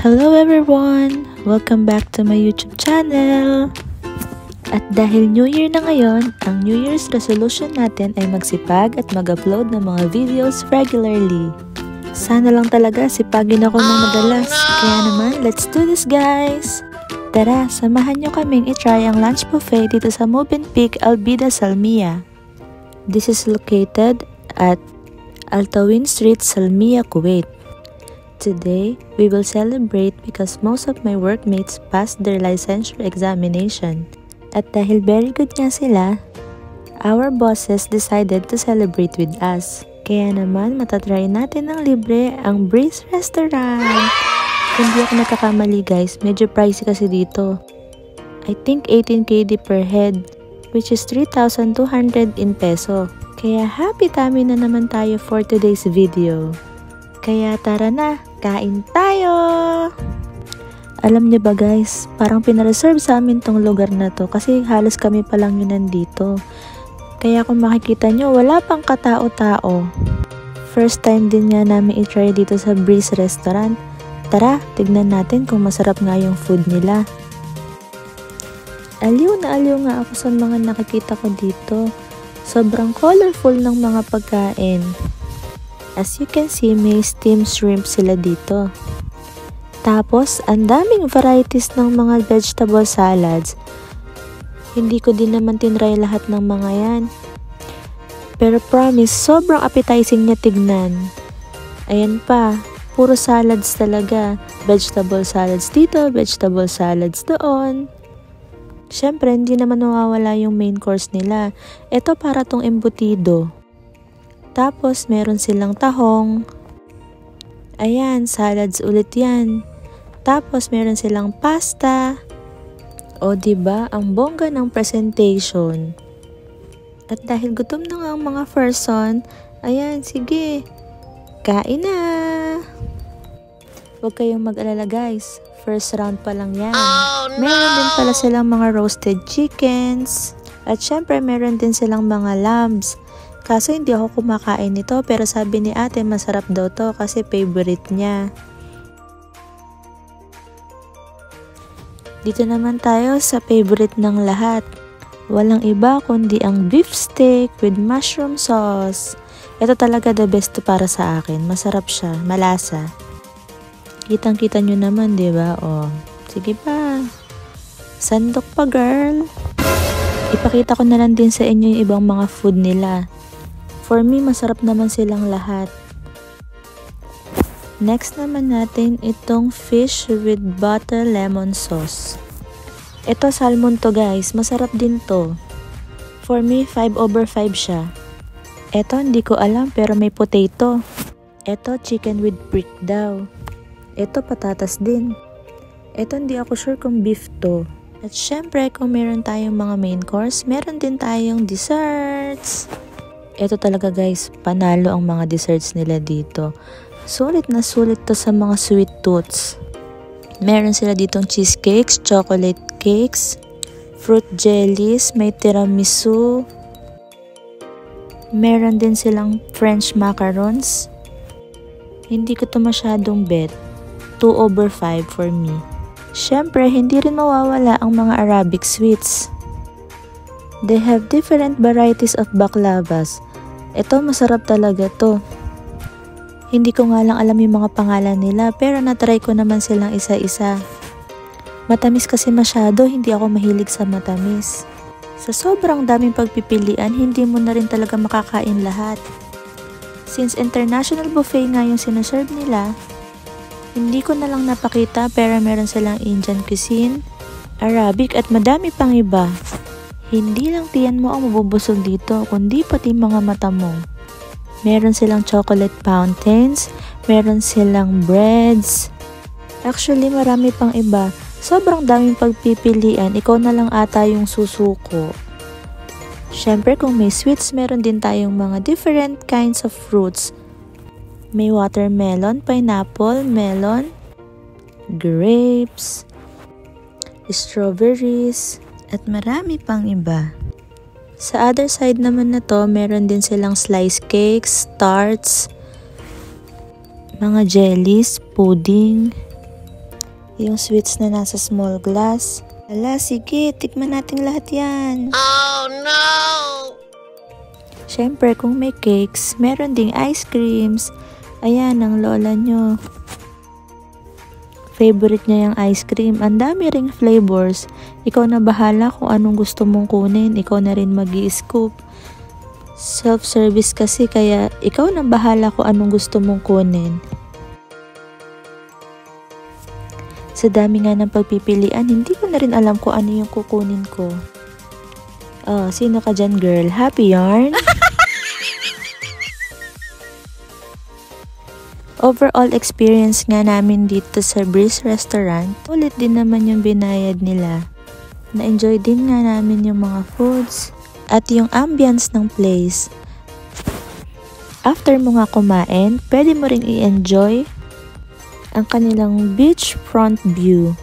Hello everyone! Welcome back to my YouTube channel! At dahil New Year na ngayon, ang New Year's resolution natin ay magsipag at mag-upload ng mga videos regularly. Sana lang talaga sipagin ako ng madalas. Kaya naman, let's do this guys! Tara, samahan nyo kaming itry ang lunch buffet dito sa Movenpick Albida Salmiya. This is located at Altawin Street, Salmiya, Kuwait. Today, we will celebrate because most of my workmates passed their licensure examination. At dahil very good nga sila, our bosses decided to celebrate with us. Kaya naman, matatry natin ng libre ang Breeze Restaurant. Kung di ako nagkakamali guys, medyo pricey kasi dito. I think 18 KD per head, which is 3,200 in peso. Kaya happy tummy na naman tayo for today's video. Kaya tara na, kain tayo! Alam niyo ba guys, parang pinareserve sa amin tong lugar na to kasi halos kami pa lang yun nandito. Kaya kung makikita nyo, wala pang katao-tao. First time din nga namin i-try dito sa Breeze Restaurant. Tara, tignan natin kung masarap nga yung food nila. Aliw na aliw nga ako sa mga nakikita ko dito. Sobrang colorful ng mga pagkain. As you can see, may steamed shrimp sila dito. Tapos, ang daming varieties ng mga vegetable salads. Hindi ko din naman tinry lahat ng mga yan. Pero promise, sobrang appetizing niya tignan. Ayan pa, puro salads talaga. Vegetable salads dito, vegetable salads doon. Siyempre, hindi naman mawawala yung main course nila. Ito para tong embutido. Tapos, meron silang tahong. Ayan, salads ulit yan. Tapos, meron silang pasta. O, diba? Ang bongga ng presentation. At dahil gutom na nga ang mga person, ayan, sige. Kain na! Huwag kayong mag-alala guys. First round pa lang yan. Oh, no! Meron din pala silang mga roasted chickens. At syempre, meron din silang mga lambs. Kaso hindi ako kumakain nito pero sabi ni ate masarap daw to kasi favorite niya. Dito naman tayo sa favorite ng lahat. Walang iba kundi ang beef steak with mushroom sauce. Ito talaga the best para sa akin. Masarap siya, malasa. Kitang-kita nyo naman, diba? O, sige pa. Sandok pa, girl. Ipakita ko na lang din sa inyo yung ibang mga food nila. For me, masarap naman silang lahat. Next naman natin itong fish with butter lemon sauce. Ito salmon to guys, masarap din to. For me, 5/5 siya. Ito hindi ko alam pero may potato. Ito chicken with brick daw. Ito patatas din. Ito hindi ako sure kung beef to. At syempre kung meron tayong mga main course, meron din tayong desserts. Ito talaga guys, panalo ang mga desserts nila dito. Sulit na sulit to sa mga sweet tooths. Meron sila ditong cheesecakes, chocolate cakes, fruit jellies, may tiramisu. Meron din silang French macarons. Hindi ko to masyadong bet. 2/5 for me. Syempre, hindi rin mawawala ang mga Arabic sweets. They have different varieties of baklavas. Ito masarap talaga to. Hindi ko nga lang alam yung mga pangalan nila pero natry ko naman silang isa-isa. Matamis kasi masyado, hindi ako mahilig sa matamis. Sa sobrang daming pagpipilian, hindi mo na rin talaga makakain lahat. Since international buffet nga yung sinaserve nila, hindi ko na lang napakita pero meron silang Indian cuisine, Arabic at madami pang iba. Hindi lang tiyan mo ang mabubusog dito, kundi pati mga mata mo. Meron silang chocolate fountains, meron silang breads. Actually, marami pang iba. Sobrang daming pagpipilian, ikaw na lang ata yung susuko. Syempre, kung may sweets, meron din tayong mga different kinds of fruits. May watermelon, pineapple, melon, grapes, strawberries, at marami pang iba. Sa other side naman na to, meron din silang slice cakes, tarts, mga jellies, pudding, Yung sweets na nasa small glass. Hala, sige, tikman natin lahat yan. Oh no! Siyempre, kung may cakes, meron ding ice creams. Ayan, ang lola nyo. Favorite niya yung ice cream. Ang dami ring flavors. Ikaw na bahala kung anong gusto mong kunin. Ikaw na rin mag-i-scoop. Self-service kasi, kaya ikaw na bahala kung anong gusto mong kunin. Sa dami nga ng pagpipilian, hindi ko na rin alam kung ano yung kukunin ko. Oh, sino ka dyan, girl? Happy yarn? Overall experience nga namin dito sa Breeze Restaurant, ulit din naman yung binayad nila. Na-enjoy din nga namin yung mga foods at yung ambience ng place. After mo nga kumain, pwede mo rin i-enjoy ang kanilang beachfront view.